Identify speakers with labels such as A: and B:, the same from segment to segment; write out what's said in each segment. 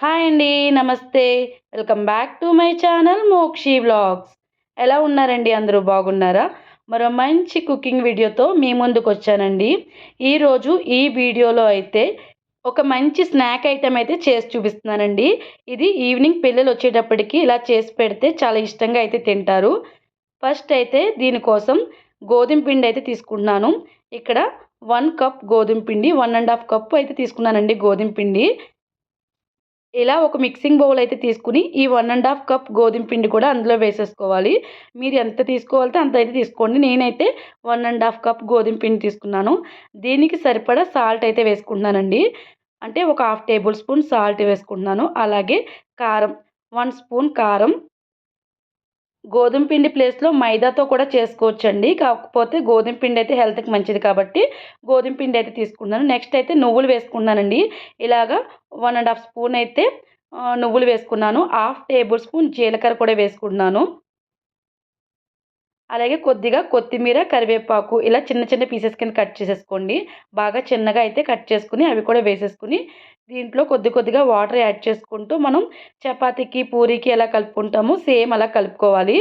A: Hi అండి. నమస్తే. Welcome back to my channel Mokshi vlogs. ఎలా ఉన్నారండి? అందరూ బాగున్నారా? మరో మంచి కుకింగ్ వీడియోతో మీ ముందుకొచ్చానండి. ఈరోజు ఈ వీడియోలో అయితే ఒక మంచి స్నాక్ ఐటెమ్ అయితే చేసి చూపిస్తున్నానండి. ఇది ఈవినింగ్ పిల్లలొచ్చేటప్పటికి ఇలా చేసి పెడితే చాలా ఇష్టంగా అయితే తింటారు. ఫస్ట్ అయితే దీనికోసం గోధుమ పిండి అయితే తీసుకుంటున్నాను. ఇక్కడ 1 కప్ గోధుమ పిండి, 1 ½ కప్ అయితే తీసుకున్నానండి గోధుమ పిండి. ఇలా ఒక మిక్సింగ్ బౌల్ అయితే తీసుకుని ఈ 1 ½ కప్ గోధుమ పిండి కూడా అందులో వేసేసుకోవాలి. మీరు ఎంత తీసుకోవాలితే అంత అయితే తీసుకోండి. నేనైతే 1 ½ కప్ గోధుమ పిండి తీసుకున్నాను. దీనికి సరిపడా సాల్ట్ అయితే వేసుకుంటున్నానండి. అంటే ఒక హాఫ్ టేబుల్ స్పూన్ సాల్ట్ వేసుకుంటున్నాను. అలాగే కారం, 1 స్పూన్ కారం. గోధుమ పిండి ప్లేస్‌లో మైదాతో కూడా చేసుకోవచ్చండి. కాకపోతే గోధుమ పిండి అయితే హెల్త్‌కి మంచిది కాబట్టి గోధుమ పిండి అయితే తీసుకున్నాను. నెక్స్ట్ అయితే నువ్వులు వేసుకున్నానండి. ఇలాగా 1 ½ స్పూన్ అయితే నువ్వులు వేసుకున్నాను. హాఫ్ టేబుల్ స్పూన్ జీలకర్ర కూడా వేసుకుంటున్నాను. అలాగే కొద్దిగా కొత్తిమీర, కరివేపాకు ఇలా చిన్న చిన్న పీసెస్ కింద కట్ చేసేసుకోండి. బాగా చిన్నగా అయితే కట్ చేసుకొని అవి కూడా వేసేసుకొని దీంట్లో కొద్ది కొద్దిగా వాటర్ యాడ్ చేసుకుంటూ మనం చపాతీకి, పూరీకి ఎలా కలుపుకుంటామో సేమ్ అలా కలుపుకోవాలి.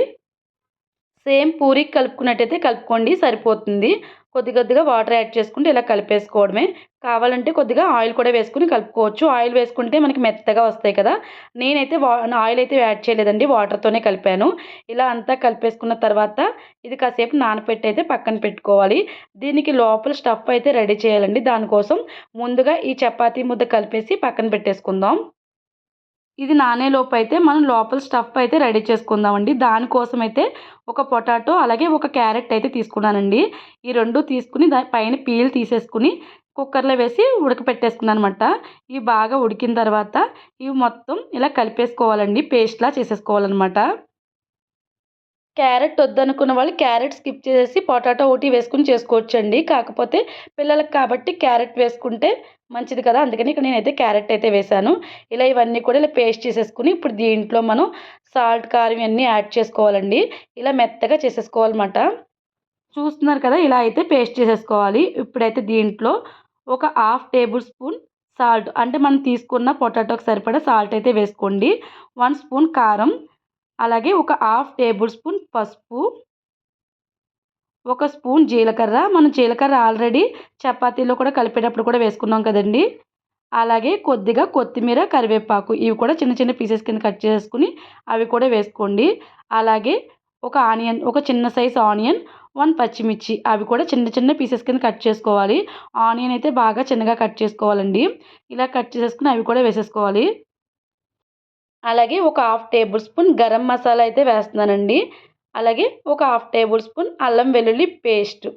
A: సేమ్ పూరికి కలుపుకున్నట్టయితే కలుపుకోండి సరిపోతుంది. కొద్ది కొద్దిగా వాటర్ యాడ్ చేసుకుంటూ ఇలా కలిపేసుకోవడమే. కావాలంటే కొద్దిగా ఆయిల్ కూడా వేసుకొని కలుపుకోవచ్చు. ఆయిల్ వేసుకుంటే మనకి మెత్తగా వస్తాయి కదా! నేనైతే ఆయిల్ అయితే యాడ్ చేయలేదండి. వాటర్‌తోనే కలిపాను. ఇలా అంతా కలిపేసుకున్న తర్వాత ఇది కాసేపు నానపెట్టయితే పక్కన పెట్టుకోవాలి. దీనికి లోపల స్టఫ్ అయితే రెడీ చేయాలండి. దానికోసం ముందుగా ఈ చపాతీ ముద్ద కలిపేసి పక్కన పెట్టేసుకుందాం. ఇది నానేలోపైతే మనం లోపల స్టఫ్ అయితే రెడీ చేసుకుందామండి. దానికోసమైతే ఒక పొటాటో అలాగే ఒక క్యారెట్ అయితే తీసుకున్నానండి. ఈ 2 తీసుకొని పైన పీల్ తీసేసుకొని కుక్కర్‌లో వేసి ఉడకపెట్టేసుకున్నాననమాట. ఇవి బాగా ఉడికిన తర్వాత ఇవి మొత్తం ఇలా కలిపేసుకోవాలండి. పేస్ట్‌లా చేసేసుకోవాలనమాట. క్యారెట్ వద్దనుకున్న వాళ్ళు క్యారెట్ స్కిప్ చేసేసి పొటాటో ఒకటి వేసుకొని చేసుకోవచ్చండి. కాకపోతే పిల్లలకి కాబట్టి క్యారెట్ వేసుకుంటే మంచిది కదా! అందుకని ఇక్కడ నేనైతే క్యారెట్ అయితే వేశాను. ఇలా ఇవన్నీ కూడా ఇలా పేస్ట్ చేసేసుకొని ఇప్పుడు దీంట్లో మనం సాల్ట్, కారం ఇవన్నీ యాడ్ చేసుకోవాలండి. ఇలా మెత్తగా చేసేసుకోవాలన్నమాట. చూస్తున్నారు కదా! ఇలా అయితే పేస్ట్ చేసేసుకోవాలి. ఇప్పుడైతే దీంట్లో ఒక హాఫ్ టేబుల్ స్పూన్ సాల్ట్ అంటే మనం తీసుకున్న పొటాటోకి సరిపడా సాల్ట్ అయితే వేసుకోండి. 1 స్పూన్ కారం, అలాగే ఒక హాఫ్ టేబుల్ స్పూన్ పసుపు, ఒక స్పూన్ జీలకర్ర. మనం జీలకర్ర ఆల్రెడీ చపాతీలో కూడా కలిపేటప్పుడు కూడా వేసుకున్నాం కదండీ! అలాగే కొద్దిగా కొత్తిమీర, కరివేపాకు ఇవి కూడా చిన్న చిన్న పీసెస్ కింద కట్ చేసుకొని అవి కూడా వేసుకోండి. అలాగే ఒక ఆనియన్, ఒక చిన్న సైజ్ ఆనియన్, 1 పచ్చిమిర్చి అవి కూడా చిన్న చిన్న పీసెస్ కింద కట్ చేసుకోవాలి. ఆనియన్ అయితే బాగా చిన్నగా కట్ చేసుకోవాలండి. ఇలా కట్ చేసేసుకొని అవి కూడా వేసేసుకోవాలి. అలాగే ఒక half table spoon garam masala అయితే వేస్తున్నానండి. అలాగే ఒక హాఫ్ టేబుల్ స్పూన్ అల్లం వెల్లుల్లి పేస్ట్.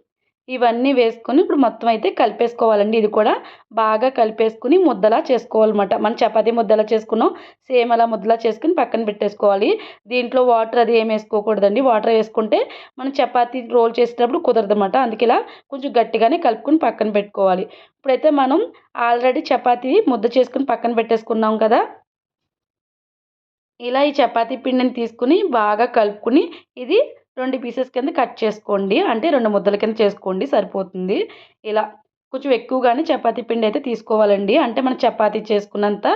A: ఇవన్నీ వేసుకొని ఇప్పుడు మొత్తం అయితే కలిపేసుకోవాలండి. ఇది కూడా బాగా కలిపేసుకొని ముద్దలా చేసుకోవాలన్నమాట. మనం చపాతీ ముద్దలా చేసుకున్నాం. సేమ్ అలా ముద్దలా చేసుకొని పక్కన పెట్టేసుకోవాలి. దీంట్లో వాటర్ అది ఏమి వేసుకోకూడదండి. వాటర్ వేసుకుంటే మనం చపాతీ రోల్ చేసేటప్పుడు కుదరదన్నమాట. అందుకే ఇలా కొంచెం గట్టిగానే కలుపుకొని పక్కన పెట్టుకోవాలి. ఇప్పుడైతే మనం ఆల్రెడీ చపాతీ ముద్ద చేసుకొని పక్కన పెట్టేసుకున్నాం కదా! ఇలా ఈ చపాతీ పిండిని తీసుకొని బాగా కలుపుకొని ఇది 2 పీసెస్ కింద కట్ చేసుకోండి. అంటే 2 ముద్దల కింద చేసుకోండి సరిపోతుంది. ఇలా కొంచెం ఎక్కువగానే చపాతీ పిండి అయితే తీసుకోవాలండి. అంటే మనం చపాతీ చేసుకున్నంత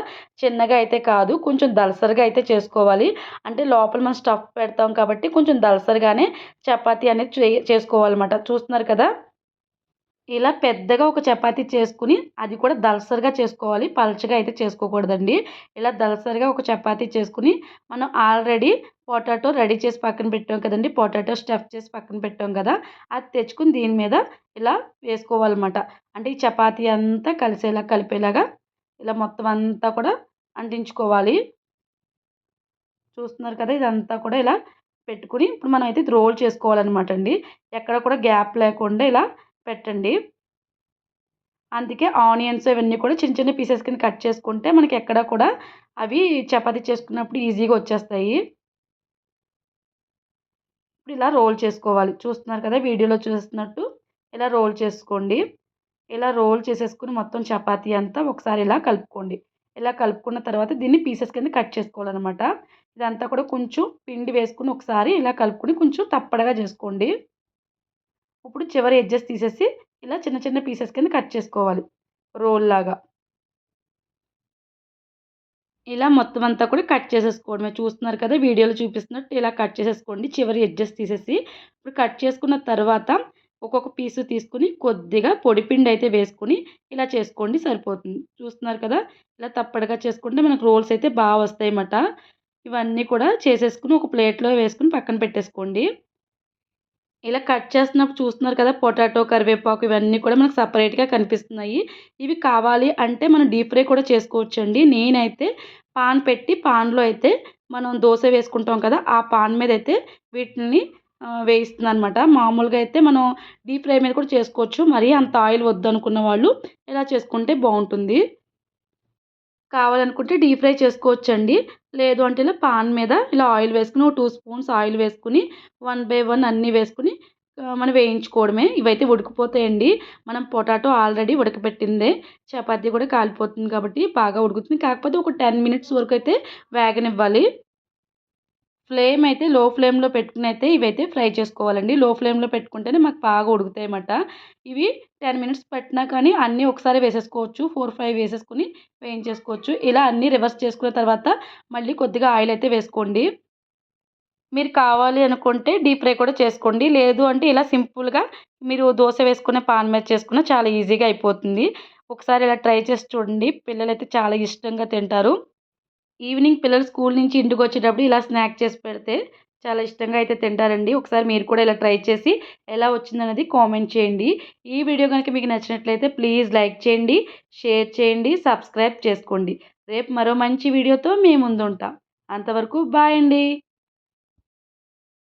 A: చిన్నగా అయితే కాదు. కొంచెం దళసరిగా అయితే చేసుకోవాలి. అంటే లోపల మనం స్టఫ్ పెడతాం కాబట్టి కొంచెం దళసరిగానే చపాతీ అనేది చేసుకోవాలన్నమాట. చూస్తున్నారు కదా! ఇలా పెద్దగా ఒక చపాతీ చేసుకొని, అది కూడా దళసరిగా చేసుకోవాలి. పలచగా అయితే చేసుకోకూడదండి. ఇలా దళసరిగా ఒక చపాతీ చేసుకొని, మనం ఆల్రెడీ పొటాటో రెడీ చేసి పక్కన పెట్టాం కదండీ! పొటాటో స్టఫ్ చేసి పక్కన పెట్టాం కదా! అది తెచ్చుకొని దీని మీద ఇలా వేసుకోవాలన్నమాట. అంటే ఈ చపాతీ అంతా కలిసేలా కలిపేలాగా ఇలా మొత్తం అంతా కూడా అంటించుకోవాలి. చూస్తున్నారు కదా! ఇదంతా కూడా ఇలా పెట్టుకొని, ఇప్పుడు మనం అయితే ఇది రోల్ చేసుకోవాలన్నమాట అండి. ఎక్కడ కూడా గ్యాప్ లేకుండా ఇలా పెట్టండి. అందుకే ఆనియన్స్ ఇవన్నీ కూడా చిన్న చిన్న పీసెస్ కింద కట్ చేసుకుంటే మనకి ఎక్కడ కూడా అవి చపాతీ చేసుకున్నప్పుడు ఈజీగా వచ్చేస్తాయి. ఇప్పుడు ఇలా రోల్ చేసుకోవాలి. చూస్తున్నారు కదా! వీడియోలో చూస్తున్నట్టు ఇలా రోల్ చేసుకోండి. ఇలా రోల్ చేసేసుకొని మొత్తం చపాతీ అంతా ఒకసారి ఇలా కలుపుకోండి. ఇలా కలుపుకున్న తర్వాత దీన్ని పీసెస్ కింద కట్ చేసుకోవాలనమాట. ఇదంతా కూడా కొంచెం పిండి వేసుకొని ఒకసారి ఇలా కలుపుకొని కొంచెం తప్పడగా చేసుకోండి. ఇప్పుడు చివరి ఎడ్జెస్ తీసేసి ఇలా చిన్న చిన్న పీసెస్ కింద కట్ చేసుకోవాలి రోల్‌లాగా. ఇలా మొత్తం అంతా కూడా కట్ చేసేసుకోవడమే. చూస్తున్నారు కదా! వీడియోలో చూపిస్తున్నట్టు ఇలా కట్ చేసేసుకోండి. చివరి ఎడ్జెస్ తీసేసి. ఇప్పుడు కట్ చేసుకున్న తర్వాత ఒక్కొక్క పీసు తీసుకొని కొద్దిగా పొడిపిండి అయితే వేసుకొని ఇలా చేసుకోండి సరిపోతుంది. చూస్తున్నారు కదా! ఇలా తప్పడుగా చేసుకుంటే మనకు రోల్స్ అయితే వస్తాయన్నమాట. ఇవన్నీ కూడా చేసేసుకొని ఒక ప్లేట్‌లో వేసుకొని పక్కన పెట్టేసుకోండి. ఇలా కట్ చేస్తున్నప్పుడు చూస్తున్నారు కదా! పొటాటో, కరివేపాకు ఇవన్నీ కూడా మనకు సెపరేట్‌గా కనిపిస్తున్నాయి. ఇవి కావాలి అంటే మనం డీప్ ఫ్రై కూడా చేసుకోవచ్చండి. నేనైతే పాన్ పెట్టి పాన్‌లో అయితే మనం దోస వేసుకుంటాం కదా! ఆ పాన్ మీదయితే వీటిని వేయిస్తున్నాననమాట. మామూలుగా అయితే మనం డీప్ ఫ్రై మీద కూడా చేసుకోవచ్చు. మరీ అంత ఆయిల్ వద్దనుకున్న వాళ్ళు ఇలా చేసుకుంటే బావుంటుంది. కావాలనుకుంటే డీప్ ఫ్రై చేసుకోవచ్చండి. లేదు అంటే ఇలా పాన్ మీద ఇలా ఆయిల్ వేసుకొని ఒక 2 స్పూన్స్ ఆయిల్ వేసుకొని వన్ బై వన్ అన్నీ వేసుకొని మనం వేయించుకోవడమే. ఇవైతే ఉడికిపోతాయండి. మనం పొటాటో ఆల్రెడీ ఉడకబెట్టిందే. చపాతీ కూడా కాలిపోతుంది కాబట్టి బాగా ఉడుకుతుంది. కాకపోతే ఒక 10 మినిట్స్ వరకైతే వేగనివ్వాలి. ఫ్లేమ్ అయితే లో ఫ్లేమ్‌లో పెట్టుకొనైతే ఇవైతే ఫ్రై చేసుకోవాలండి. లో ఫ్లేమ్‌లో పెట్టుకుంటేనే మాకు బాగా ఉడుకుతాయన్నమాట. ఇవి 10 మినిట్స్ పట్టినా కానీ అన్నీ ఒకసారి వేసేసుకోవచ్చు. 4, 5 వేసేసుకొని వేయించేసుకోవచ్చు. ఇలా అన్నీ రివర్స్ చేసుకున్న తర్వాత మళ్ళీ కొద్దిగా ఆయిల్ అయితే వేసుకోండి. మీరు కావాలి అనుకుంటే డీప్ ఫ్రై కూడా చేసుకోండి. లేదు అంటే ఇలా సింపుల్‌గా మీరు దోస వేసుకునే పాన్ మీద చేసుకున్న చాలా ఈజీగా అయిపోతుంది. ఒకసారి ఇలా ట్రై చేసి చూడండి. పిల్లలైతే చాలా ఇష్టంగా తింటారు. ఈవినింగ్ పిల్లలు స్కూల్ నుంచి ఇంటికొచ్చేటప్పుడు ఇలా స్నాక్ చేసి పెడితే చాలా ఇష్టంగా అయితే తింటారండి. ఒకసారి మీరు కూడా ఇలా ట్రై చేసి ఎలా వచ్చిందనేది కామెంట్ చేయండి. ఈ వీడియో గనుక మీకు నచ్చినట్లయితే ప్లీజ్ లైక్ చేయండి, షేర్ చేయండి, సబ్స్క్రైబ్ చేసుకోండి. రేపు మరో మంచి వీడియోతో మీ ముందుంటా. అంతవరకు బాయ్ అండి.